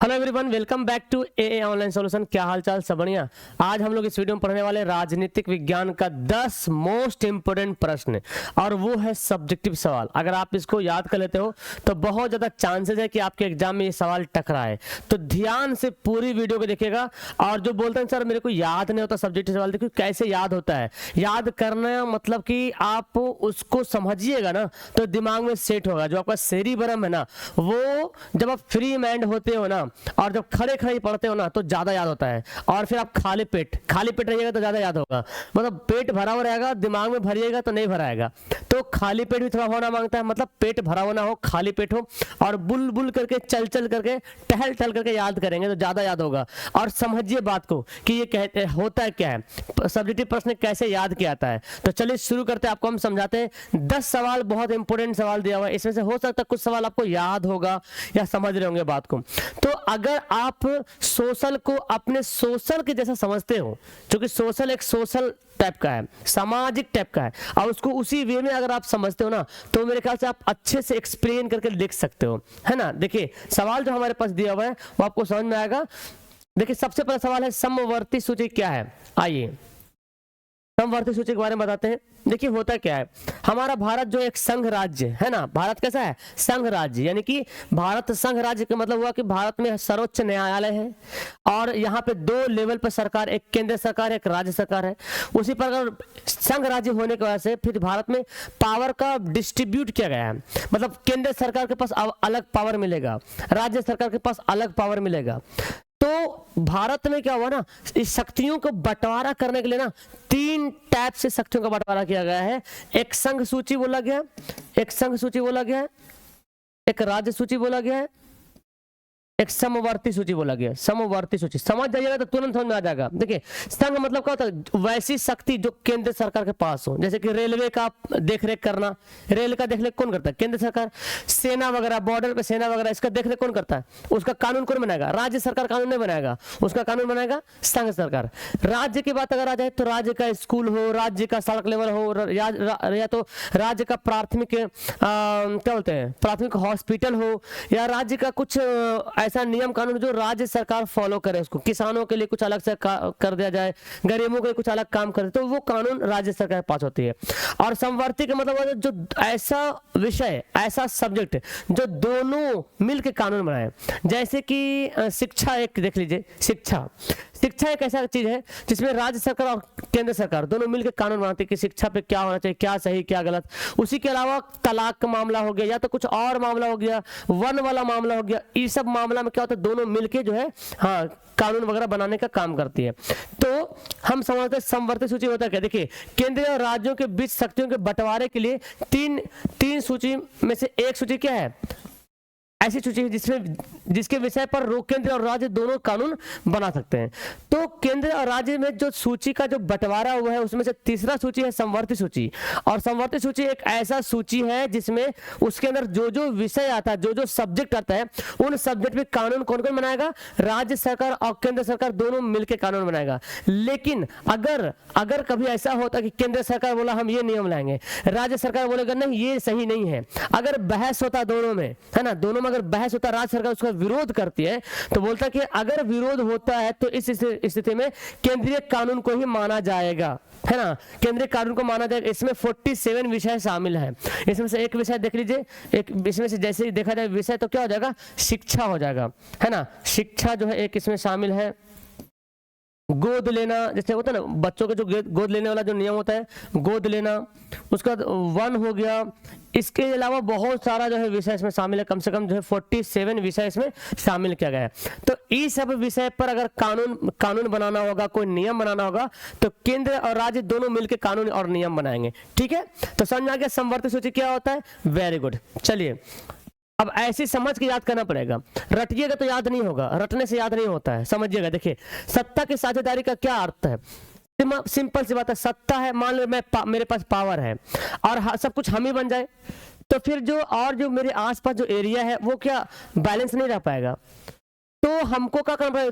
Hello everyone, welcome back to a online solution. क्या हाल चाल, सब बढ़िया। आज हम लोग इस वीडियो में पढ़ने वाले राजनीतिक विज्ञान का 10 मोस्ट इंपोर्टेंट प्रश्न, और वो है सब्जेक्टिव सवाल। अगर आप इसको याद कर लेते हो तो बहुत ज्यादा चांसेस है कि आपके एग्जाम में ये सवाल टकराए। तो ध्यान से पूरी वीडियो को देखिएगा। और जो बोलते हैं सर मेरे को याद नहीं होता सब्जेक्टिव सवाल, देखिए कैसे याद होता है। याद करना मतलब कि आप उसको समझिएगा ना तो दिमाग में सेट होगा। जो आपका सेरिबरम है ना, वो जब आप फ्री माइंड होते हो ना और जब खड़े खड़े पढ़ते हो ना तो ज्यादा याद होता है। और फिर आप खाली पेट रहिएगा तो ज्यादा याद होगा। मतलब पेट भरा हुआ रहेगा, दिमाग में भरिएगा तो नहीं भराएगा। तो खाली पेट भी थोड़ा होना मांगता है, मतलब पेट भरा हुआ ना हो, खाली पेट हो और बुल बुल करके चल चल करके टहल टहल करके याद करेंगे तो ज्यादा याद होगा। और समझिए बात को कि ये कहते होता है क्या है, सब्जेक्टिव प्रश्न कैसे याद किया जाता है। तो चलिए शुरू करते हैं, आपको हम समझाते हैं। 10 सवाल बहुत इंपॉर्टेंट सवाल दिया हुआ है, इसमें से हो सकता है कुछ सवाल आपको याद होगा या समझ रहे होंगे बात को। तो अगर आप सोशल को अपने सोशल के जैसा समझते हो, क्योंकि सोशल एक सोशल टाइप का है, सामाजिक टाइप का है, और उसको उसी वे में अगर आप समझते हो ना तो मेरे ख्याल से आप अच्छे से एक्सप्लेन करके लिख सकते हो, है ना। देखिए सवाल जो हमारे पास दिया हुआ है वो आपको समझ में आएगा। देखिए सबसे पहला सवाल है समवर्ती सूची क्या है। आइए समवर्ती सूची के बारे में बताते हैं। देखिए होता क्या है, हमारा भारत जो एक संघ राज्य है ना, भारत कैसा है, संघ राज्य। यानी कि भारत संघ राज्य का मतलब हुआ कि भारत में सर्वोच्च न्यायालय है और यहाँ पे 2 लेवल पर सरकार, एक केंद्र सरकार एक राज्य सरकार है। उसी प्रकार संघ राज्य होने की वजह से फिर भारत में पावर का डिस्ट्रीब्यूट किया गया है। मतलब केंद्र सरकार के पास अलग पावर मिलेगा, राज्य सरकार के पास अलग पावर मिलेगा। तो भारत में क्या हुआ ना, इस शक्तियों को बंटवारा करने के लिए ना 3 टाइप से शक्तियों का बंटवारा किया गया है। एक संघ सूची बोला गया, एक संघ सूची बोला गया है, एक राज्य सूची बोला गया है, एक समवर्ती सूची बोला गया। समवर्ती सूची समझ जाइएगा तो तुरंत समझ में आ जाएगा। देखिए संघ मतलब क्या होता है, वैसी शक्ति जो केंद्र सरकार के पास हो। जैसे कि रेलवे का देखरेख करना, रेल का देखरेख कौन करता है, केंद्र सरकार। सेना वगैरह, बॉर्डर पे सेना वगैरह, इसका देखरेख कौन करता है, उसका कानून कौन बनाएगा, राज्य सरकार कानून नहीं बनाएगा, उसका कानून बनाएगा संघ सरकार। राज्य की बात अगर आ जाए तो राज्य का स्कूल हो, राज्य का सड़क लेवल हो, या तो राज्य का प्राथमिक क्या बोलते हैं, प्राथमिक हॉस्पिटल हो, या राज्य का कुछ ऐसा नियम कानून जो राज्य सरकार फॉलो करे। उसको किसानों के लिए कुछ अलग से कर दिया जाए, गरीबों के लिए कुछ अलग काम करे, तो वो कानून राज्य सरकार के पास होती है। और समवर्ती का मतलब जो ऐसा विषय, ऐसा सब्जेक्ट जो दोनों मिलकर कानून बनाए। जैसे कि शिक्षा, एक देख लीजिए, शिक्षा एक ऐसा चीज है जिसमें राज्य सरकार और केंद्र सरकार दोनों मिलकर कानून बनाते हैं कि शिक्षा पे क्या होना चाहिए, क्या सही क्या गलत। उसी के अलावा तलाक का मामला हो गया या तो कुछ और मामला हो गया, वन वाला मामला हो गया, ये सब मामला में क्या होता है, दोनों मिलकर जो है हाँ कानून वगैरह बनाने का काम करती है। तो हम समझते हैं समवर्ती सूची होता है क्या। देखिए केंद्र और राज्यों के बीच शक्तियों के बंटवारे के लिए तीन सूची में से एक सूची क्या है, ऐसी सूची है जिसके विषय पर केंद्र और राज्य दोनों कानून बना सकते हैं। तो केंद्र और राज्य में जो सूची का जो बंटवारा हुआ है उसमें से तीसरा सूची है समवर्ती सूची। और समवर्ती सूची एक ऐसा सूची है जिसमें उसके अंदर जो जो विषय आता है, जो जो सब्जेक्ट आता है, उन सब्जेक्ट में कानून कौन कौन बनाएगा, राज्य सरकार और केंद्र सरकार दोनों मिलकर कानून बनाएगा। लेकिन अगर कभी ऐसा होता कि केंद्र सरकार बोला हम ये नियम लाएंगे, राज्य सरकार बोलेगा नहीं ये सही नहीं है, अगर बहस होता दोनों में, है ना, दोनों में अगर बहस होता, राज्य सरकार उसका विरोध करती है, तो बोलता कि अगर विरोध होता है तो इस स्थिति में केंद्रीय कानून को ही माना जाएगा, है ना, केंद्रीय कानून को माना जाएगा। इसमें 47 विषय शामिल है। इसमें से एक विषय देख लीजिए, एक इसमें से जैसे ही देखा जाए विषय तो क्या हो जाएगा, शिक्षा हो जाएगा, है ना। शिक्षा जो है एक इसमें शामिल है। गोद लेना, जैसे होता है ना बच्चों के जो गोद लेने वाला जो नियम होता है, गोद लेना, उसका वन हो गया। इसके अलावा बहुत सारा जो है विषय इसमें शामिल है, कम से कम जो है 47 विषय इसमें शामिल किया गया है। तो इस सब विषय पर अगर कानून बनाना होगा, कोई नियम बनाना होगा, तो केंद्र और राज्य दोनों मिलकर कानून और नियम बनाएंगे। ठीक है, तो समझ आ गया समवर्ती सूची क्या होता है। Very good. चलिए अब ऐसी समझ के याद करना पड़ेगा, रटिएगा तो याद नहीं होगा, रटने से याद नहीं होता है। समझिएगा, देखिए सत्ता की साझेदारी का क्या अर्थ है। सिंपल सी बात है, सत्ता है, मान लो मेरे पास पावर है और सब कुछ हम ही बन जाए, तो फिर जो मेरे आसपास जो एरिया है वो क्या बैलेंस नहीं रह पाएगा। तो हमको क्या करना पड़ेगा,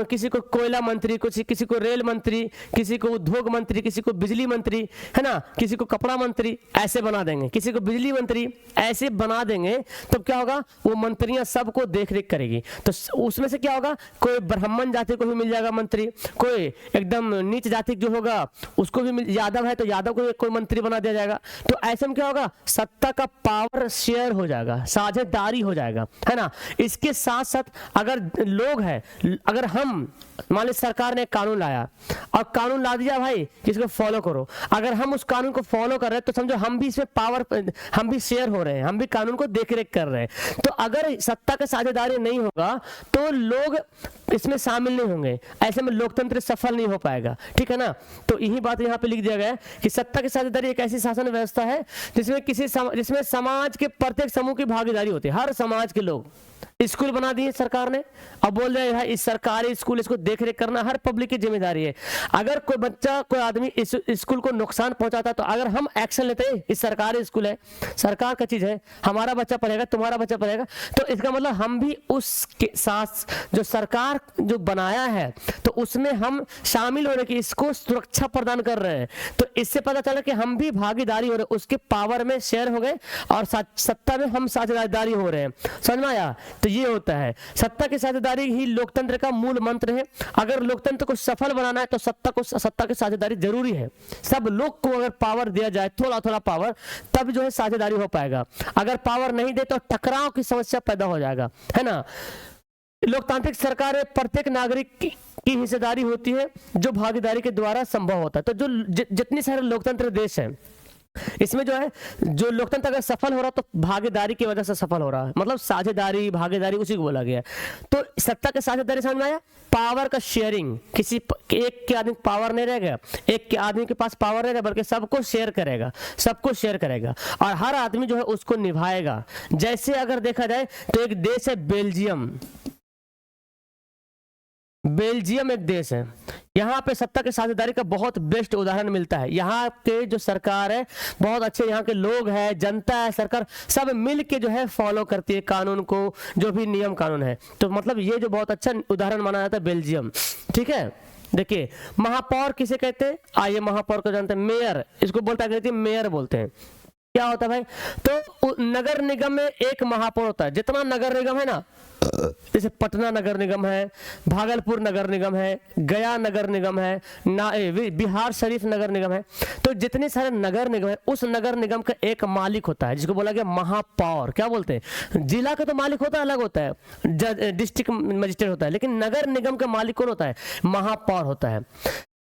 किसी को कोयला मंत्री, किसी को रेल मंत्री, किसी को उद्योग मंत्री, किसी को बिजली मंत्री, है ना, किसी को कपड़ा मंत्री, ऐसे बना देंगे, किसी को बिजली मंत्री ऐसे बना देंगे। तब क्या होगा, वो मंत्रियां सबको देख रेख करेगी। तो उसमें से क्या होगा, कोई ब्राह्मण जाति को भी मिल जाएगा मंत्री, कोई एकदम नीच जाति जो होगा उसको भी यादव है तो यादव को कोई मंत्री बना दिया जाएगा। तो ऐसे में क्या होगा, सत्ता का पावर शेयर हो जाएगा, साझेदारी हो जाएगा, है ना। इसके साथ साथ अगर लोग हैं, अगर हम मान लीजिए सरकार ने कानून लाया और कानून ला दिया भाई कि इसको फॉलो करो, अगर हम उस कानून को फॉलो कर रहे हैं तो समझो हम भी इसमें पावर, हम भी शेयर हो रहे हैं, हम भी कानून को देख रेख कर रहे हैं। तो अगर सत्ता का साझेदारी नहीं होगा तो लोग इसमें शामिल नहीं होंगे, ऐसे में लोकतंत्र सफल नहीं हो पाएगा, ठीक है ना। तो यही बात यहाँ पे लिख दिया गया है कि सत्ता की साझेदारी एक ऐसी शासन व्यवस्था है जिसमें समाज के प्रत्येक समूह की भागीदारी होती है। हर समाज के लोग, स्कूल बना दिए सरकार ने, अब बोल रहे हैं इस सरकारी स्कूल, इसको देख रेख करना हर पब्लिक की जिम्मेदारी है। अगर कोई बच्चा, कोई आदमी इस स्कूल को नुकसान पहुंचाता है तो अगर हम एक्शन लेते हैं, इस सरकारी स्कूल है, सरकार का चीज है, हमारा बच्चा पढ़ेगा, तुम्हारा बच्चा पढ़ेगा, तो इसका मतलब हम भी उसके साथ जो सरकार जो बनाया है तो उसमें हम शामिल हो रहे कि इसको सुरक्षा प्रदान कर रहे हैं। तो इससे पता चला कि हम भी भागीदारी हो रहे, उसके पावर में शेयर हो गए और सत्ता में हम साझेदारी हो रहे हैं। समझ में आया। तो ये होता है सत्ता की साझेदारी ही लोकतंत्र का मूल मंत्र है। अगर लोकतंत्र को सफल बनाना है तो सत्ता की साझेदारी जरूरी है। सब लोग को अगर पावर दिया जाए, थोड़ा थोड़ा पावर, तब जो है साझेदारी हो पाएगा। अगर पावर नहीं दे तो टकराव की समस्या पैदा हो जाएगा, है ना। लोकतांत्रिक सरकार में प्रत्येक नागरिक की हिस्सेदारी होती है जो भागीदारी के द्वारा संभव होता है। तो जो जितने सारे लोकतंत्र देश हैं इसमें जो है, जो लोकतंत्र अगर सफल हो रहा तो भागीदारी की वजह से सफल हो रहा है, मतलब साझेदारी, भागीदारी उसी को बोला गया है। तो सत्ता के साझेदारी समझ में आया। पावर का शेयरिंग, किसी एक के आदमी पावर नहीं रहेगा, एक के आदमी के पास पावर नहीं रहेगा, बल्कि सबको शेयर करेगा, सबको शेयर करेगा और हर आदमी जो है उसको निभाएगा। जैसे अगर देखा जाए तो एक देश है बेल्जियम, बेल्जियम एक देश है, यहाँ पे सत्ता के साझेदारी का बहुत बेस्ट उदाहरण मिलता है। यहाँ के जो सरकार है बहुत अच्छे, यहाँ के लोग हैं, जनता है, सरकार सब मिल के जो है फॉलो करती है कानून को, जो भी नियम कानून है। तो मतलब ये जो बहुत अच्छा उदाहरण माना जाता है बेल्जियम, ठीक है। देखिए महापौर किसे कहते हैं, आइए महापौर को जानते हैं, मेयर, इसको बोलता है, मेयर बोलते हैं। क्या होता है भाई, तो नगर निगम में एक महापौर होता है। जितना नगर निगम है ना, जैसे पटना नगर निगम है, भागलपुर नगर निगम है, गया नगर निगम है, बिहार शरीफ नगर निगम है, तो जितने सारे नगर निगम है उस नगर निगम का एक मालिक होता है जिसको बोला गया महापौर। क्या बोलते हैं, जिला का तो मालिक होता है, अलग होता है, डिस्ट्रिक्ट मजिस्ट्रेट होता है, लेकिन नगर निगम का मालिक कौन होता है, महापौर होता है।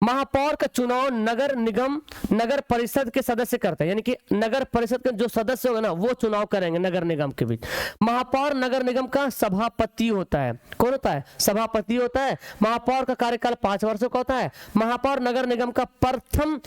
महापौर का चुनाव नगर निगम नगर परिषद के सदस्य करते हैं, यानी कि नगर परिषद के जो सदस्य होंगे ना वो चुनाव करेंगे नगर निगम के बीच। महापौर नगर निगम का सभापति होता है। कौन होता है, सभापति होता है। महापौर का कार्यकाल 5 वर्षों का होता है। महापौर नगर निगम का प्रथम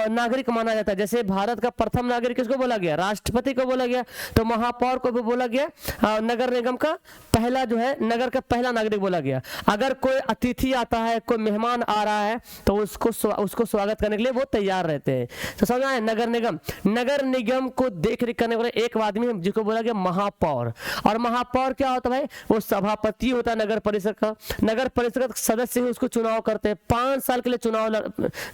नागरिक माना जाता है। जैसे भारत का प्रथम नागरिक किसको बोला गया, राष्ट्रपति को बोला गया, तो महापौर को भी बोला गया नगर निगम का पहला जो है, नगर का पहला नागरिक बोला गया। अगर कोई अतिथि आता है, कोई मेहमान आ रहा है तो उसको स्वागत करने के लिए वो तैयार रहते हैं। तो समझ आए, नगर निगम को देख रेख करने वाले एक आदमी जिसको बोला गया महापौर। और महापौर क्या होता है, वो सभापति होता है नगर परिषद का। नगर परिषद का सदस्य ही उसको चुनाव करते हैं, 5 साल के लिए चुनाव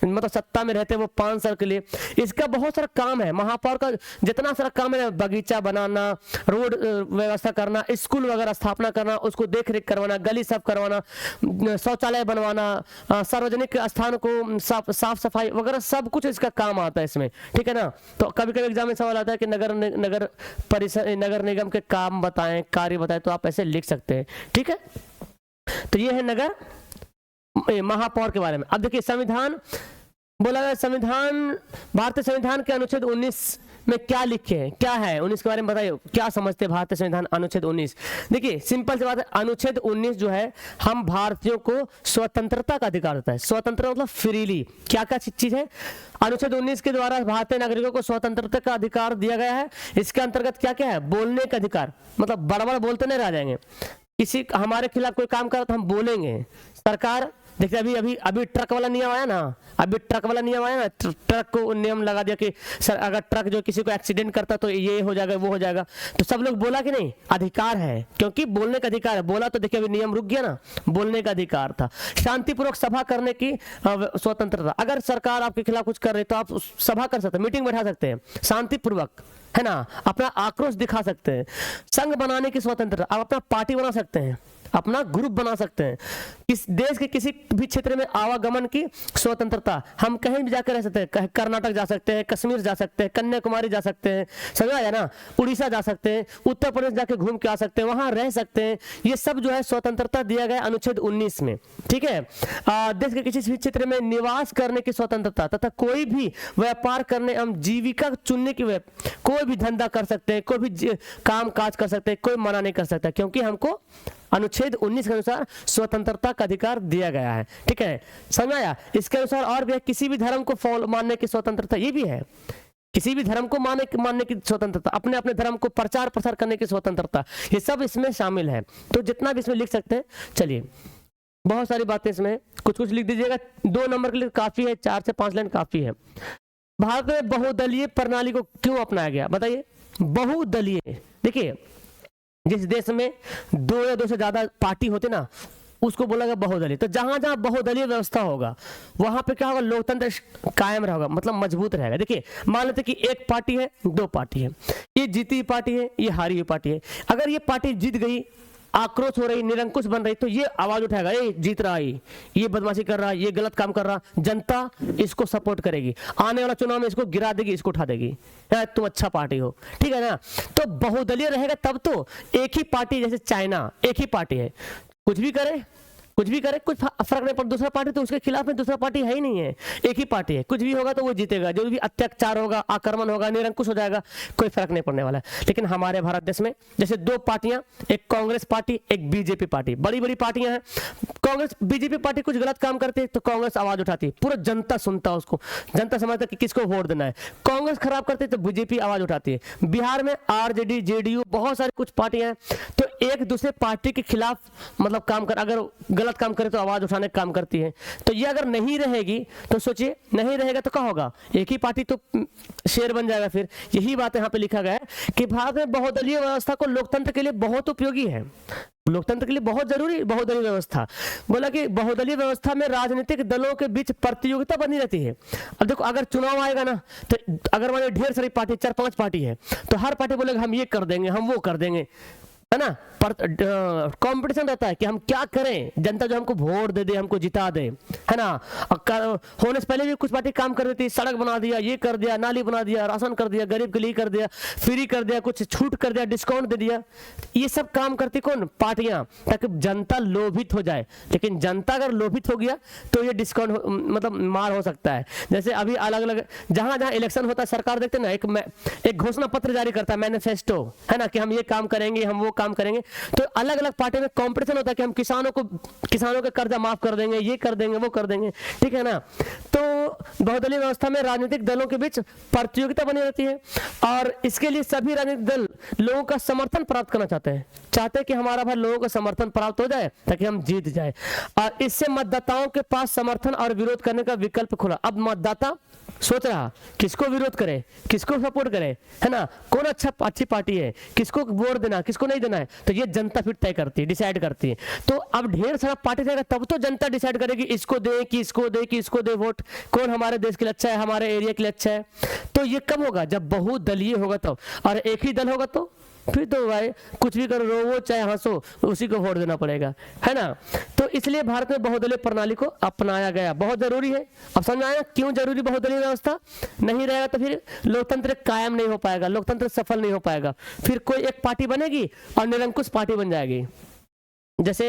मतलब सत्ता में रहते हैं वो 5 साल के लिए। इसका बहुत सारा काम है, महापौर का जितना सारा काम है, बगीचा बनाना, रोड व्यवस्था करना, स्कूल वगैरह स्थापना करना, उसको देख रेख करवाना, गली साफ करवाना, शौचालय बनवाना, सार्वजनिक स्थान को साफ सफाई वगैरह सब कुछ इसका काम आता है इसमें, ठीक है ना। तो कभी कभी एग्जाम में सवाल आता है कि नगर परिषद नगर निगम के काम बताएं, कार्य बताएं, तो आप ऐसे लिख सकते हैं, ठीक है। तो ये है नगर महापौर के बारे में। अब देखिए संविधान बोला गया, संविधान, भारतीय संविधान के अनुच्छेद 19 में क्या लिखे हैं, क्या है 19 के बारे में बताइए, क्या समझते हैं भारतीय संविधान अनुच्छेद 19। देखिए सिंपल सी बात है, अनुच्छेद 19 जो है हम भारतीयों को स्वतंत्रता का अधिकार देता है। स्वतंत्रता मतलब फ्रीली, क्या क्या चीज है, अनुच्छेद 19 के द्वारा भारतीय नागरिकों को स्वतंत्रता का अधिकार दिया गया है। इसके अंतर्गत क्या क्या है, बोलने का अधिकार, मतलब बड़ा बड़ा बोलते नहीं रह जाएंगे, किसी हमारे खिलाफ कोई काम करे तो हम बोलेंगे, सरकार देखिए अभी अभी अभी ट्रक वाला नियम आया ना, अभी ट्रक वाला नियम आया ना, ट्रक को नियम लगा दिया कि सर अगर ट्रक जो किसी को एक्सीडेंट करता तो ये हो जाएगा वो हो जाएगा। तो सब लोग बोला कि नहीं, अधिकार है, क्योंकि बोलने का अधिकार है, बोला तो देखिए अभी नियम रुक गया ना, बोलने का अधिकार था। शांतिपूर्वक सभा करने की स्वतंत्रता, अगर सरकार आपके खिलाफ कुछ कर रही तो आप सभा कर सकते हैं, मीटिंग बैठा सकते हैं शांतिपूर्वक, है ना, अपना आक्रोश दिखा सकते हैं। संघ बनाने की स्वतंत्रता, आप अपना पार्टी बना सकते हैं, अपना ग्रुप बना सकते हैं। इस देश के किसी भी क्षेत्र में आवागमन की स्वतंत्रता, हम कहीं भी जाकर रह सकते हैं, कर्नाटक जा सकते हैं, कश्मीर जा सकते हैं, कन्याकुमारी जा सकते हैं, समझ आया ना, उड़ीसा जा सकते हैं, उत्तर प्रदेश जाके घूम के आ सकते हैं, वहां रह सकते हैं। ये सब जो है स्वतंत्रता दिया गया अनुच्छेद 19 में, ठीक है। देश के किसी भी क्षेत्र में निवास करने की स्वतंत्रता तथा कोई भी व्यापार करने एवं जीविका चुनने की, कोई भी धंधा कर सकते हैं, कोई भी काम काज कर सकते हैं, कोई मना नहीं कर सकता, क्योंकि हमको अनुच्छेद 19 के अनुसार स्वतंत्रता का अधिकार दिया गया है, ठीक है, समझ आया। इसके अनुसार और भी है, किसी भी धर्म को फॉलो मानने की स्वतंत्रता, ये भी है, किसी भी धर्म को मानने की स्वतंत्रता, अपने अपने धर्म को प्रचार प्रसार करने की स्वतंत्रता, ये सब इसमें शामिल है। तो जितना भी इसमें लिख सकते हैं, चलिए बहुत सारी बातें इसमें, कुछ कुछ लिख दीजिएगा, 2 नंबर के लिए काफी है, 4 से 5 लाइन काफी है। भारत में बहुदलीय प्रणाली को क्यों अपनाया गया, बताइए। बहुदलीय, देखिए जिस देश में 2 या 2 से ज्यादा पार्टी होते ना, उसको बोला गया बहुदलीय। तो जहां जहां बहुदलीय व्यवस्था होगा वहां पे क्या होगा, लोकतंत्र कायम रहेगा, मतलब मजबूत रहेगा। देखिए मान लेते कि एक पार्टी है, 2 पार्टी है, ये जीती हुई पार्टी है, ये हारी हुई पार्टी है। अगर ये पार्टी जीत गई, आक्रोश हो रही, निरंकुश बन रही, तो ये आवाज उठाएगा, ये जीत रहा है, ये बदमाशी कर रहा है, ये गलत काम कर रहा, जनता इसको सपोर्ट करेगी, आने वाला चुनाव में इसको गिरा देगी, इसको उठा देगी, तुम अच्छा पार्टी हो, ठीक है ना। तो बहुदलीय रहेगा तब तो, एक ही पार्टी, जैसे चाइना एक ही पार्टी है, कुछ भी करे कुछ फर्क नहीं पड़ता, दूसरा पार्टी तो उसके खिलाफ में, दूसरा पार्टी है ही नहीं है, एक ही पार्टी है, कुछ भी होगा तो वो जीतेगा, जो भी अत्याचार होगा, आक्रमण होगा, निरंकुश हो जाएगा, कोई फर्क नहीं पड़ने वाला है। लेकिन हमारे भारत देश में जैसे 2 पार्टियां, एक कांग्रेस पार्टी, एक बीजेपी पार्टी, बड़ी बड़ी पार्टियां हैं। कांग्रेस बीजेपी पार्टी कुछ गलत काम करती है तो कांग्रेस आवाज उठाती है, पूरा जनता सुनता है उसको, जनता समझता कि किसको वोट देना है। कांग्रेस खराब करती है तो बीजेपी आवाज उठाती है। बिहार में आरजेडी, जेडीयू, बहुत सारी कुछ पार्टियां हैं, तो एक दूसरे पार्टी के खिलाफ मतलब काम कर, अगर गलत काम करे तो आवाज उठाने का काम करती है। तो ये अगर नहीं रहेगी तो सोचिए, नहीं रहेगा तो क्या होगा, एक ही पार्टी तो शेर बन जाएगा। फिर यही बात यहाँ पे लिखा गया है कि भारत में बहुदलीय व्यवस्था को लोकतंत्र के लिए बहुत उपयोगी है, लोकतंत्र के लिए बहुत जरूरी बहुदलीय व्यवस्था। बोला कि बहुदलीय व्यवस्था में राजनीतिक दलों के बीच प्रतियोगिता बनी रहती है। अब देखो अगर चुनाव आएगा ना, तो अगर मान ढेर सारी पार्टी, 4-5 पार्टी है, तो हर पार्टी बोलेगा हम ये कर देंगे, हम वो कर देंगे, है ना। कंपटीशन रहता है कि हम क्या करें, जनता जो हमको वोट दे दे, हमको जिता दे, है ना। होने से पहले भी कुछ पार्टी काम कर देती, सड़क बना दिया, ये कर दिया, नाली बना दिया, राशन कर दिया, गरीब के लिए कर दिया, फ्री कर दिया, कुछ छूट कर दिया, डिस्काउंट दे दिया। ये सब काम करती कौन, पार्टियां, ताकि जनता लोभित हो जाए। लेकिन जनता अगर लोभित हो गया तो ये डिस्काउंट मतलब मार हो सकता है। जैसे अभी अलग अलग जहां जहां इलेक्शन होता है, सरकार देखते ना, एक घोषणा पत्र जारी करता है, मैनिफेस्टो, है ना, कि हम ये काम करेंगे, हम वो काम करेंगे। तो अलग अलग पार्टी में कंपटीशन होता है कि हम किसानों का कर्जा माफ कर देंगे, ये कर देंगे, वो कर देंगे, ठीक है ना। तो बहुदलीय व्यवस्था में राजनीतिक दलों के बीच प्रतियोगिता बनी रहती है, और इसके लिए सभी राजनीतिक दल लोगों का समर्थन प्राप्त करना चाहते हैं कि हमारा भाई लोगों का समर्थन प्राप्त हो जाए ताकि हम जीत जाए। और इससे मतदाताओं के पास समर्थन और विरोध करने का विकल्प खुला। अब मतदाता सोच रहा किसको विरोध करे, किसको सपोर्ट करे, है ना, कौन अच्छी पार्टी है, किसको वोट देना, किसको नहीं देना है, तो ये जनता फिर तय करती है, डिसाइड करती है। तो अब ढेर सारा पार्टी रहेगा तब तो जनता डिसाइड करेगी इसको दे कि इसको दे कि इसको दे वोट, कौन हमारे देश के लिए अच्छा है, हमारे एरिया के लिए अच्छा है। तो ये कब होगा, जब बहुदलीय होगा तब। और एक ही दल होगा तो फिर तो भाई कुछ भी करो, रोवो चाहे हंसो, उसी को वोट देना पड़ेगा, है ना। तो इसलिए भारत में बहुदलीय प्रणाली को अपनाया गया, बहुत जरूरी है। अब समझ आया क्यों जरूरी बहुदलीय व्यवस्था, नहीं रहेगा तो फिर लोकतंत्र कायम नहीं हो पाएगा, लोकतंत्र सफल नहीं हो पाएगा। फिर कोई एक पार्टी बनेगी और निरंकुश पार्टी बन जाएगी, जैसे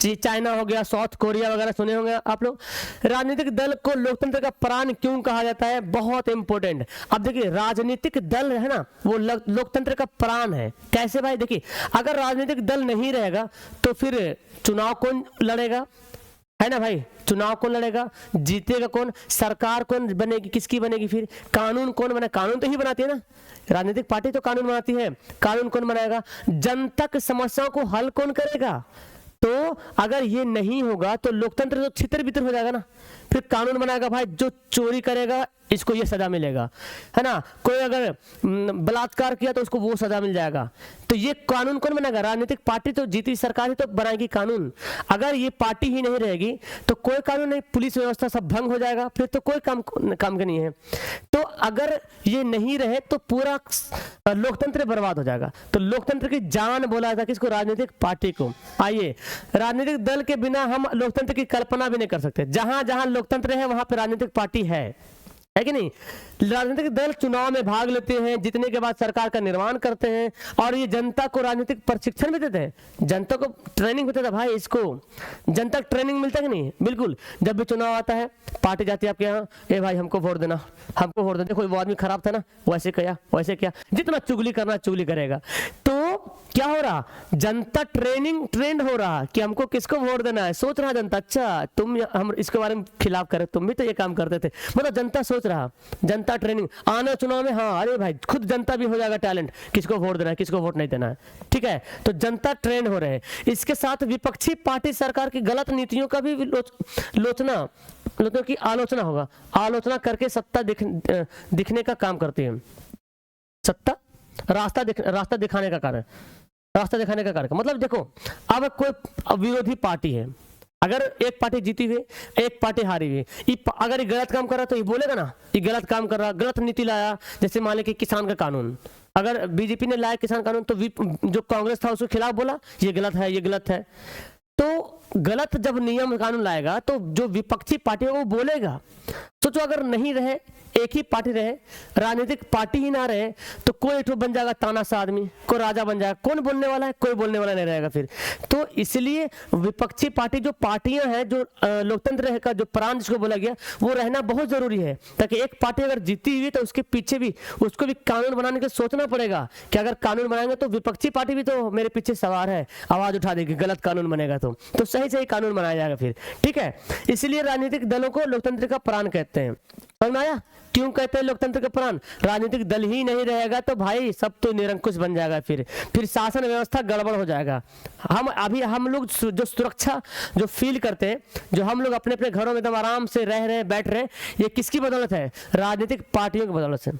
चाइना हो गया, साउथ कोरिया वगैरह सुने होंगे आप लोग। राजनीतिक दल को लोकतंत्र का प्राण क्यों कहा जाता है, बहुत इंपॉर्टेंट। अब देखिए राजनीतिक दल है ना, वो लोकतंत्र का प्राण है। कैसे भाई, देखिए अगर राजनीतिक दल नहीं रहेगा तो फिर चुनाव कौन लड़ेगा, है ना भाई, चुनाव कौन लड़ेगा, जीतेगा कौन, सरकार कौन बनेगी, किसकी बनेगी, फिर कानून कौन बने, कानून तो ही बनाती है ना, राजनीतिक पार्टी तो कानून बनाती है, कानून कौन बनाएगा, जनता की समस्याओं को हल कौन करेगा, तो अगर ये नहीं होगा तो लोकतंत्र तो छितर बितर हो जाएगा ना। फिर कानून बनाएगा भाई जो चोरी करेगा इसको ये सजा मिलेगा, है ना, कोई अगर बलात्कार किया तो उसको वो सजा मिल जाएगा। तो ये कानून कौन बनाएगा? राजनीतिक पार्टी तो जीती सरकार ही तो बनाएगी कानून। अगर ये पार्टी ही नहीं रहेगी तो कोई कानून नहीं, पुलिस व्यवस्था सब भंग हो जाएगा, फिर तो कोई काम का नहीं है। तो अगर ये नहीं रहे तो पूरा लोकतंत्र बर्बाद हो जाएगा। तो लोकतंत्र की जान बोला था किसको? राजनीतिक पार्टी को। आइए, राजनीतिक दल के बिना हम लोकतंत्र की कल्पना भी नहीं कर सकते। जहां जहां लोकतंत्र है वहां पर राजनीतिक पार्टी है कि नहीं? राजनीतिक दल चुनाव में भाग लेते हैं, जीतने के बाद सरकार का निर्माण करते हैं और ये जनता को राजनीतिक प्रशिक्षण भी देते हैं, जनता को ट्रेनिंग भी देता है। भाई इसको जनता को ट्रेनिंग मिलता है कि नहीं? बिल्कुल। जब भी चुनाव आता है पार्टी जाती है आपके यहाँ, ए भाई हमको वोट देना, हमको वोट देना, कोई वो आदमी खराब था ना, वैसे किया वैसे किया, जितना चुगली करना चुगली करेगा। तो क्या हो रहा? जनता ट्रेंड हो रहा कि हमको किसको वोट देना है। सोच रहा जनता, अच्छा तुम हम इसके बारे में खिलाफ करे, तुम भी तो ये काम करते थे, मतलब जनता सोच रहा, जनता ट्रेनिंग आना चुनाव में। हाँ अरे भाई खुद जनता भी हो जाएगा टैलेंट, किसको वोट देना है किसको वोट नहीं देना है, ठीक है। तो जनता ट्रेंड हो रहे हैं। इसके साथ विपक्षी पार्टी सरकार की गलत नीतियों का भी लोचना की आलोचना होगा, आलोचना करके सत्ता दिखने का काम करती है। सत्ता रास्ता दिखाने का कार्य, रास्ता दिखाने का कार्य। मतलब देखो, अब कोई विरोधी पार्टी है, अगर एक पार्टी जीती हुई एक पार्टी हारी हुई, अगर ये गलत काम कर रहा तो ये बोलेगा ना ये गलत काम कर रहा, गलत नीति लाया। जैसे मान लें कि किसान का कानून, अगर बीजेपी ने लाया किसान कानून तो जो कांग्रेस था उसके खिलाफ बोला ये गलत है, ये गलत है। तो गलत जब नियम कानून लाएगा तो जो विपक्षी पार्टी है वो बोलेगा। सोचो अगर नहीं रहे, एक ही पार्टी रहे, राजनीतिक पार्टी ही ना रहे तो कोई एक बन जाएगा तानाशाह आदमी, कोई राजा बन जाएगा, कौन बोलने वाला है? कोई बोलने वाला नहीं रहेगा फिर। तो इसलिए विपक्षी पार्टी जो पार्टियां हैं, जो लोकतंत्र का जो प्राण जिसको बोला गया, वो रहना बहुत जरूरी है, ताकि एक पार्टी अगर जीती हुई तो उसके पीछे भी उसको भी कानून बनाने के सोचना पड़ेगा कि अगर कानून बनाएंगे तो विपक्षी पार्टी भी तो मेरे पीछे सवार है, आवाज उठा देगी गलत कानून बनेगा तो सही सही कानून बनाया जाएगा फिर, ठीक है। इसलिए राजनीतिक दलों को लोकतंत्र का प्राण कहते हैं। समझ में आया क्यों कहते हैं लोकतंत्र का प्राण? राजनीतिक दल ही नहीं रहेगा तो भाई सब तो निरंकुश बन जाएगा, फिर शासन व्यवस्था गड़बड़ हो जाएगा। हम लोग जो सुरक्षा जो फील करते हैं, जो हम लोग अपने अपने घरों में एकदम आराम से रह रहे हैं, बैठ रहे हैं, ये किसकी बदौलत है? राजनीतिक पार्टियों की बदौलत से।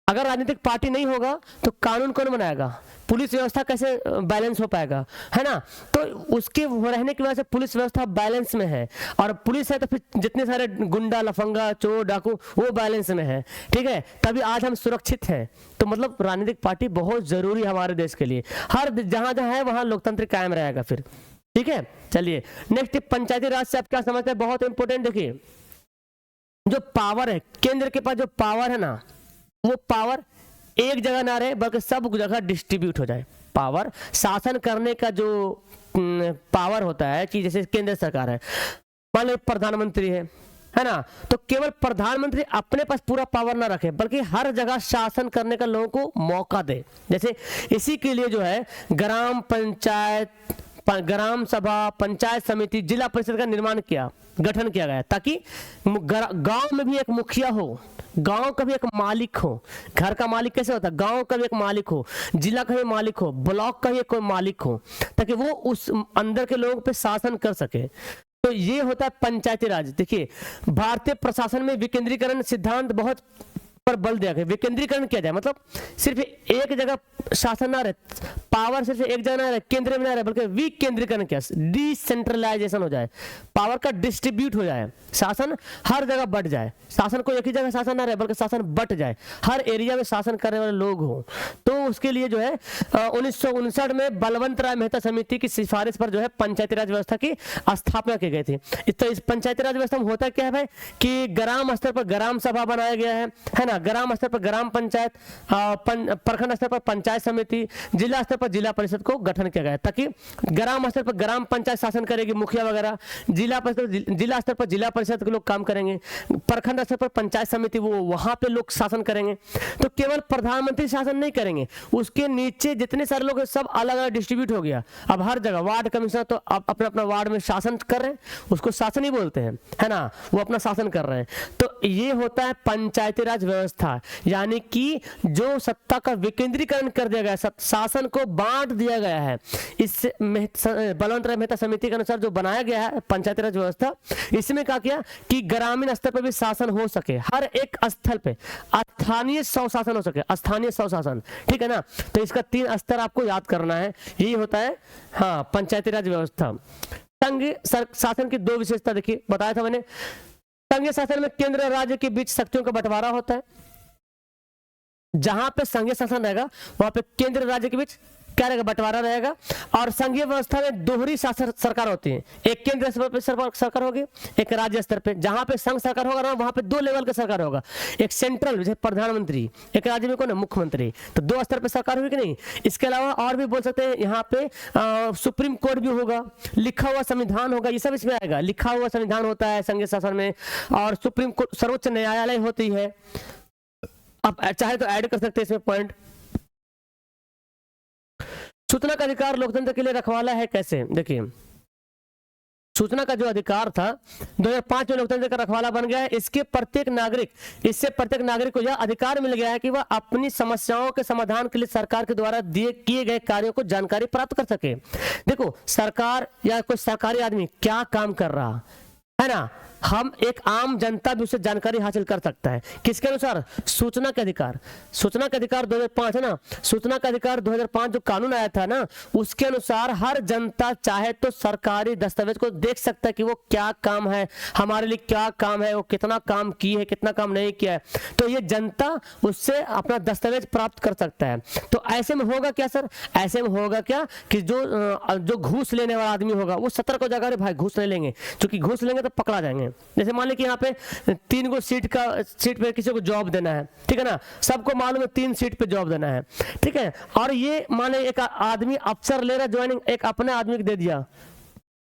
अगर राजनीतिक पार्टी नहीं होगा तो कानून कौन बनाएगा? पुलिस व्यवस्था कैसे बैलेंस हो पाएगा, है ना? तो उसके रहने की वजह से पुलिस व्यवस्था बैलेंस में है, और पुलिस है तो फिर जितने सारे गुंडा लफंगा चोर डाकू वो बैलेंस में है, ठीक है। तभी आज हम सुरक्षित हैं। तो मतलब राजनीतिक पार्टी बहुत जरूरी है हमारे देश के लिए। हर जहां जहां है वहां लोकतंत्र कायम रहेगा फिर, ठीक है। चलिए नेक्स्ट, पंचायती राज से आप क्या समझते हैं? बहुत इंपॉर्टेंट। देखिए, जो पावर है, केंद्र के पास जो पावर है ना, वो पावर एक जगह ना रहे बल्कि सब जगह डिस्ट्रीब्यूट हो जाए। पावर शासन करने का जो पावर होता है कि जैसे केंद्र सरकार है, मान लो प्रधानमंत्री है ना, तो केवल प्रधानमंत्री अपने पास पूरा पावर ना रखे बल्कि हर जगह शासन करने का लोगों को मौका दे। जैसे इसी के लिए जो है ग्राम पंचायत, ग्राम सभा, पंचायत समिति, जिला परिषद का गठन किया गया, ताकि गांव में भी एक मुखिया हो, गांव का भी एक मालिक हो। घर का मालिक कैसे होता है? गांव का भी एक मालिक हो, जिला का भी मालिक हो, ब्लॉक का भी कोई मालिक हो, ताकि वो उस अंदर के लोगों पे शासन कर सके। तो ये होता है पंचायती राज। देखिए, भारतीय प्रशासन में विकेंद्रीकरण सिद्धांत बहुत पर बल दिया गया। विकेंद्रीकरण किया जाए मतलब सिर्फ एक जगह शासन ना रहे, पावर सिर्फ एक जगह ना रहे, केंद्र में ना रहे, बल्कि विकेंद्रीकरण किया, डिसेंट्रलाइजेशन हो जाए, पावर का डिस्ट्रीब्यूट हो जाए, शासन हर जगह बट जाए। शासन को एक ही जगह शासन ना रहे बल्कि शासन बट जाए, हर एरिया में शासन करने वाले लोग हो। तो उसके लिए जो है 1959 में बलवंत राय मेहता समिति की सिफारिश पर जो है पंचायती राज व्यवस्था की स्थापना की गई थी। तो इस पंचायती राज व्यवस्था में होता क्या है भाई कि ग्राम स्तर पर ग्राम सभा बनाया गया है ना, ग्राम स्तर पर ग्राम पंचायत, प्रखंड स्तर पर पंचायत समिति, जिला स्तर पर जिला परिषद को गठन किया गया, ताकि ग्राम स्तर पर ग्राम पंचायत शासन करेगी, मुखिया वगैरह, जिला स्तर पर जिला परिषद के लोग काम करेंगे, प्रखंड स्तर पर पंचायत समिति वो वहां पे लोग शासन करेंगे। तो केवल प्रधानमंत्री शासन नहीं करेंगे, उसके नीचे जितने सारे लोग सब अलग अलग डिस्ट्रीब्यूट हो गया। अब हर जगह वार्ड कमिश्नर तो अपना अपना वार्ड में शासन कर रहे हैं, उसको शासन ही बोलते हैं, है ना, वो अपना शासन कर रहे हैं। तो ये होता है पंचायती राज व्यवस्था व्यवस्था, यानी कि जो सत्ता का विकेंद्रीकरण कर दिया गया, शासन को बांट दिया गया है। इससे बलवंत राय मेहता समिति के अनुसार जो बनाया गया है पंचायती राज व्यवस्था, इसमें क्या किया कि ग्रामीण स्तर पर भी शासन हो सके, हर एक स्थल पे स्थानीय स्वशासन हो सके, स्थानीय स्वशासन, ठीक है ना। तो इसका 3 स्तर आपको याद करना है, यही होता है हाँ पंचायती राज व्यवस्था। संघीय शासन की 2 विशेषता देखिए, बताया था मैंने। संघीय शासन में केंद्र और राज्य के बीच शक्तियों का बंटवारा होता है। जहां पे संघीय शासन रहेगा वहां पे केंद्र राज्य के बीच क्या रहेगा, बंटवारा रहेगा। और संघीय व्यवस्था में दोहरी शासन सरकार होती है, एक केंद्र स्तर पर सरकार होगी, एक राज्य स्तर पे। जहां पे संघ सरकार होगा ना वहां पे 2 लेवल का सरकार होगा, एक सेंट्रल जैसे प्रधानमंत्री, एक राज्य में कौन है, मुख्यमंत्री। तो 2 स्तर पे सरकार हुई कि नहीं। इसके अलावा और भी बोल सकते हैं, यहाँ पे सुप्रीम कोर्ट भी होगा, लिखा हुआ संविधान होगा, ये सब इसमें आएगा। लिखा हुआ संविधान होता है संघीय शासन में, और सुप्रीम कोर्ट सर्वोच्च न्यायालय होती है। आप चाहे तो ऐड कर सकते हैं इसमें पॉइंट। सूचना का अधिकार लोकतंत्र के लिए रखवाला है कैसे, देखिए सूचना का जो अधिकार था 2005 में लोकतंत्र का रखवाला बन गया है। इससे प्रत्येक नागरिक को यह अधिकार मिल गया है कि वह अपनी समस्याओं के समाधान के लिए सरकार के द्वारा किए गए कार्यों को जानकारी प्राप्त कर सके। देखो सरकार या कोई सरकारी आदमी क्या काम कर रहा है ना, हम एक आम जनता भी उससे जानकारी हासिल कर सकता है। किसके अनुसार, सूचना के अधिकार। सूचना का अधिकार 2005 है ना, सूचना का अधिकार 2005 जो कानून आया था ना, उसके अनुसार हर जनता चाहे तो सरकारी दस्तावेज को देख सकता है कि वो क्या काम है, हमारे लिए क्या काम है, वो कितना काम की है, कितना काम नहीं किया है। तो ये जनता उससे अपना दस्तावेज प्राप्त कर सकता है। तो ऐसे में होगा क्या सर, ऐसे में होगा क्या कि जो घूस लेने वाला आदमी होगा वो सतर्क हो जाएगा, अरे भाई घूस नहीं लेंगे, क्योंकि घूस लेंगे तो पकड़ा जाएंगे। जैसे मान ली कि यहाँ पे 3 गो सीट पे किसी को जॉब देना है, ठीक है ना, सबको मालूम है 3 सीट पे जॉब देना है, ठीक है। और ये मान ली एक आदमी अफसर ले रहा ज्वाइनिंग, एक अपने आदमी को दे दिया,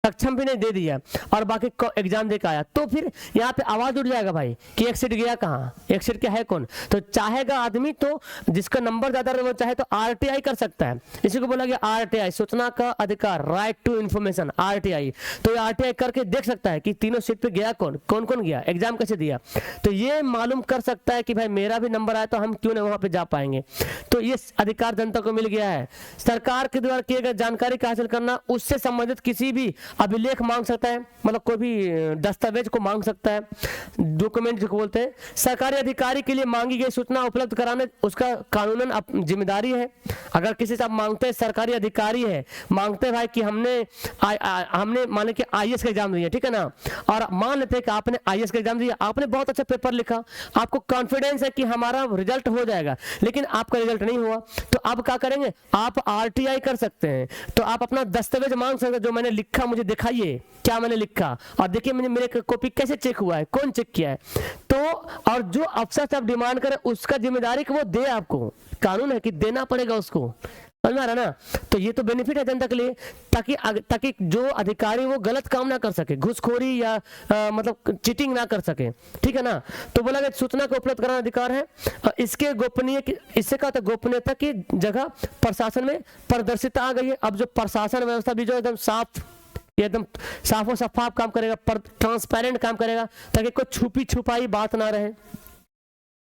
सक्षम भी नहीं दे दिया, और बाकी एग्जाम देकर आया, तो फिर यहाँ पे आवाज उठ जाएगा भाई कि एक सीट गया कहाँ, एक सीट क्या है कौन। तो चाहेगा आदमी तो जिसका नंबर ज्यादा रहे वो चाहे तो आरटीआई कर सकता है। इसी को बोला गया आरटीआई, सूचना का अधिकार, राइट टू इंफॉर्मेशन, आरटीआई। तो ये आरटीआई करके देख सकता है कि तीनों सीट पे गया कौन कौन गया, एग्जाम कैसे दिया। तो ये मालूम कर सकता है कि भाई मेरा भी नंबर आया तो हम क्यों नहीं वहां पे जा पाएंगे। तो ये अधिकार जनता को मिल गया है। सरकार के द्वारा किए गए जानकारी का हासिल करना, उससे संबंधित किसी भी अभिलेख मांग सकता है, मतलब कोई भी दस्तावेज को मांग सकता है, डॉक्यूमेंट जो बोलते हैं। सरकारी अधिकारी के लिए मांगी गई सूचना उपलब्ध कराने उसका कानूनन जिम्मेदारी है। अगर किसी से आप मांगते हैं, सरकारी अधिकारी है, मांगते हैं भाई कि हमने मान के आईएएस का एग्जाम दिया, ठीक है ना, और मान लेते हैं कि आपने आईएएस का एग्जाम दिया, आपने बहुत अच्छा पेपर लिखा, आपको कॉन्फिडेंस है कि हमारा रिजल्ट हो जाएगा, लेकिन आपका रिजल्ट नहीं हुआ, तो आप क्या करेंगे, आप आरटीआई कर सकते हैं। तो आप अपना दस्तावेज मांग सकते हैं, जो मैंने लिखा मुझे दिखाइए क्या मैंने लिखा, और देखिए मेरे कॉपी कैसे चेक हुआ है, कौन चेक किया है। तो और जो अफसर से आप डिमांड करें उसका जिम्मेदारी कि वो दे, आपको कानून है कि देना पड़ेगा उसको, समझ में आ रहा ना। तो ये तो बेनिफिट है जनता के लिए, ताकि जो अधिकारी वो गलत काम ना कर सके, घूसखोरी या मतलब चीटिंग ना कर सके, ठीक है ना। तो बोला गया सूचना को उपलब्ध कराना अधिकार है। इसके इससे क्या होता है, गोपनीयता की जगह प्रशासन में पारदर्शिता आ गई है। अब जो प्रशासन व्यवस्था भी जो एकदम एकदम साफो शफाफ काम करेगा, ट्रांसपेरेंट काम करेगा, ताकि कोई छुपी छुपाई बात ना रहे।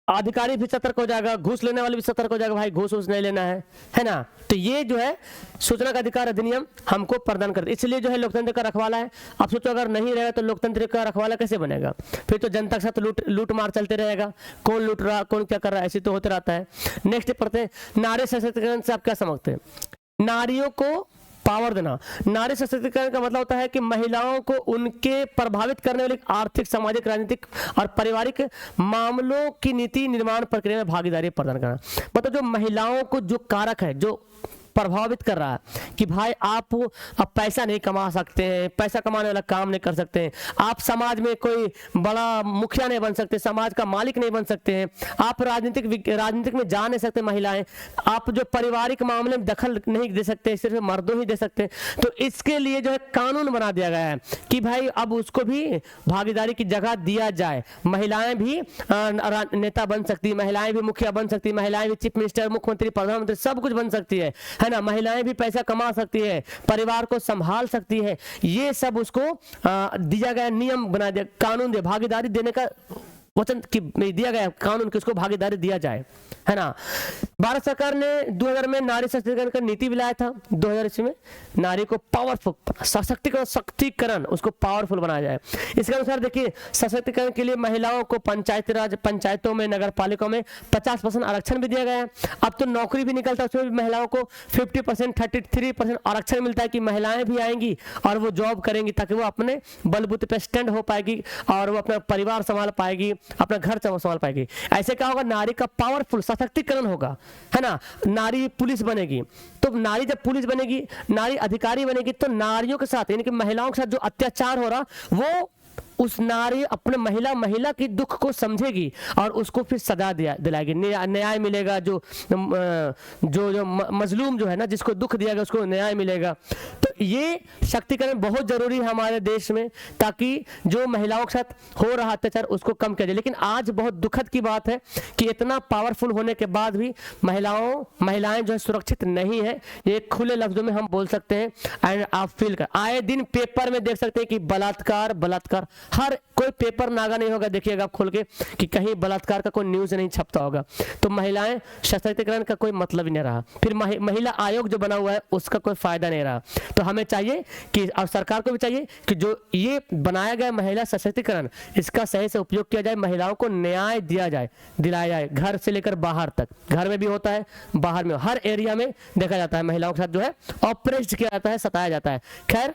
अधिकारी भी सतर्क हो जाएगा, घूस लेने वाले भी सतर्क हो जाएगा, भाई घूस नहीं लेना है ना। तो ये जो है सूचना का अधिकार अधिनियम हमको प्रदान करता है, इसलिए जो है लोकतंत्र का रखवाला है। अब सोचो अगर नहीं रहेगा तो लोकतंत्र का रखवाला कैसे बनेगा, फिर तो जनता के साथ लूट मार चलते रहेगा, कौन लूट रहा कौन क्या कर रहा है, ऐसे तो होते रहता है। नेक्स्ट पढ़ते हैं, नारी सशक्तिकरण से आप क्या समझते हैं। नारियों को पावर देना, नारी सशक्तिकरण का मतलब होता है कि महिलाओं को उनके प्रभावित करने वाली आर्थिक, सामाजिक, राजनीतिक और पारिवारिक मामलों की नीति निर्माण प्रक्रिया में भागीदारी प्रदान करना। मतलब जो महिलाओं को जो कारक है, जो प्रभावित कर रहा है कि भाई आप अब पैसा नहीं कमा सकते हैं, पैसा कमाने वाला काम नहीं कर सकते हैं, आप समाज में कोई बड़ा मुखिया नहीं बन सकते, समाज का मालिक नहीं बन सकते हैं, आप राजनीतिक में जा नहीं सकते महिलाएं, आप जो पारिवारिक मामले में दखल नहीं दे सकते, सिर्फ मर्दों ही दे सकते हैं। तो इसके लिए जो है कानून बना दिया गया है कि भाई अब उसको भी भागीदारी की जगह दिया जाए। महिलाएं भी नेता बन सकती है, महिलाएं भी मुखिया बन सकती है, महिलाएं भी चीफ मिनिस्टर, मुख्यमंत्री, प्रधानमंत्री सब कुछ बन सकती है ना। महिलाएं भी पैसा कमा सकती है, परिवार को संभाल सकती है। ये सब उसको दिया गया नियम बना दिया, कानून दे, भागीदारी देने का वचन की दिया गया कानून की उसको भागीदारी दिया जाए, है ना। भारत सरकार ने 2000 में नारी सशक्तिकरण का नीति भी लाया था। 2000 ईस्वी में नारी को पावरफुल सशक्तिकरण उसको पावरफुल बनाया जाए। इसके अनुसार देखिए सशक्तिकरण के लिए महिलाओं को पंचायती राज पंचायतों में नगर पालिकाओं में 50% आरक्षण भी दिया गया है। अब तो नौकरी भी निकलता है उसमें भी महिलाओं को 50% 33% आरक्षण मिलता है कि महिलाएं भी आएंगी और वो जॉब करेंगी ताकि वो अपने बलबूते पे स्टैंड हो पाएगी और वो अपना परिवार संभाल पाएगी, अपना घर संभाल पाएगी। ऐसे क्या होगा, नारी का पावरफुल सशक्तिकरण होगा, है ना। नारी पुलिस बनेगी, तो नारी जब पुलिस बनेगी, नारी अधिकारी बनेगी, तो नारियों के साथ यानी कि महिलाओं के साथ जो अत्याचार हो रहा वो उस नारी अपने महिला की दुख को समझेगी और उसको फिर सजा दिलाएगी, न्याय मिलेगा। जो मजलूम जो है ना, जिसको दुख दिया गया उसको न्याय मिलेगा। तो ये शक्तिकरण बहुत जरूरी है हमारे देश में, ताकि जो महिलाओं के साथ हो रहा अत्याचार उसको कम किया जाए। लेकिन आज बहुत दुखद की बात है कि इतना पावरफुल होने के बाद भी महिलाएं जो है सुरक्षित नहीं है। ये खुले लफ्जों में हम बोल सकते हैं। एंड आप फील कर आए दिन पेपर में देख सकते हैं कि बलात्कार हर कोई पेपर नागा नहीं होगा, देखिएगा आप खोल के कि कहीं बलात्कार का कोई न्यूज नहीं छपता होगा। तो महिलाएं सशक्तिकरण का कोई मतलब ही नहीं रहा। फिर महिला आयोग जो बना हुआ है उसका कोई फायदा नहीं रहा। तो हमें चाहिए कि और सरकार को भी चाहिए कि जो ये बनाया गया महिला सशक्तिकरण इसका सही से उपयोग किया जाए, महिलाओं को न्याय दिलाया जाए, घर से लेकर बाहर तक। घर में भी होता है, बाहर में, हर एरिया में देखा जाता है महिलाओं के साथ जो है ऑप्रेस्ड किया जाता है, सताया जाता है। खैर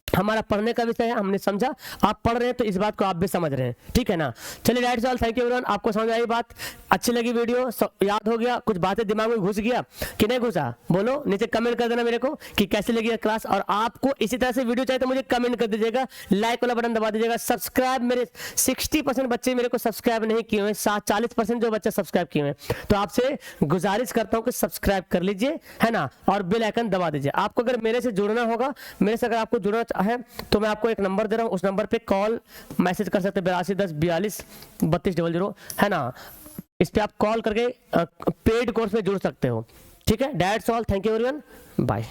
हमारा पढ़ने का विषय है, हमने समझा, आप पढ़ रहे हैं तो इस बात को आप भी समझ रहे हैं, ठीक है ना। चलिए that's all, thank you everyone. आपको समझ आई बात, अच्छी लगी वीडियो, याद हो गया, कुछ बातें दिमाग में घुस गया कि नहीं घुसा, बोलो नीचे कमेंट कर देना मेरे को कि कैसी लगी क्लास। और आपको इसी तरह से वीडियो चाहिए तो मुझे कमेंट कर दीजिएगा, लाइक वाला बटन दबा दीजिएगा। सब्सक्राइब, मेरे 60% बच्चे मेरे को सब्सक्राइब नहीं किए हुए, 40% जो बच्चे सब्सक्राइब किए हुए, तो आपसे गुजारिश करता हूँ कि सब्सक्राइब कर लीजिए, है ना, और बेल आइकन दबा दीजिए। आपको अगर मेरे से जुड़ना होगा, मेरे से अगर आपको जुड़ना है तो मैं आपको एक नंबर दे रहा हूं, उस नंबर पे कॉल मैसेज कर सकते हैं 8210423200, है ना। इस पे आप कॉल करके पेड कोर्स में जुड़ सकते हो, ठीक है। That's all, thank you everyone, bye.